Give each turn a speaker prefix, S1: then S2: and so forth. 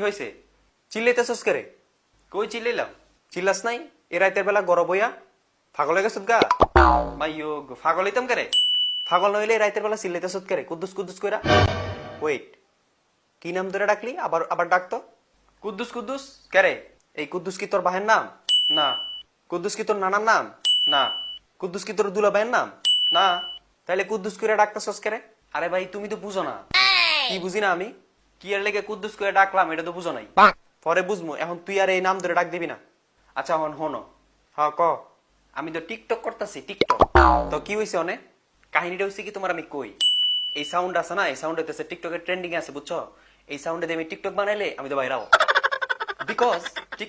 S1: হয়েছে? চিল্লাইতেছস করে? কই চিল্লাইলাম? চিল্লাস নাই? এ রাতের বেলা গরব হইয়া পাগল হয়ে গেছত গা? মাইয়ো পাগল হইতাম করে? পাগল নইলে রাতের বেলা চিল্লাইতেছত করে কুদ্দুস কুদ্দুস কইরা? ওয়েট, কি নাম ধরে ডাকলি? আবার আবার ডাকতো। কুদ্দুস কুদ্দুস কেরে? এই কুদ্দুস কি তোর বাহের নাম? না। কুদ্দুস কি তোর নানার নাম? না। কুদ্দুস কি তোর দুলাভাইয়ের নাম? না। তাইলে কুদ্দুস করে ডাকতেছস কেরে? আরে ভাই তুমি তো বুঝো না। কি বুঝি না আমি? কি এর লেগে কুদ্দুস করে ডাকলাম এটা তো বুঝো নাই। পরে বুঝমু, এখন তুই আর এই নাম ধরে ডাক দিবি না। আচ্ছা এখন হনো। হ্যাঁ ক। আমি তো টিকটক করতেছি, টিকটক। তো কি হয়েছে অনেক? কাহিনীটা হয়েছে কি তোমার আমি কই। এই সাউন্ড আছে না, এই সাউন্ড হইতেছে টিকটকের ট্রেন্ডিং আছে বুঝছো। এই সাউন্ডে দিয়ে আমি টিকটক বানাইলে আমি তো বাইরাও। বিকজ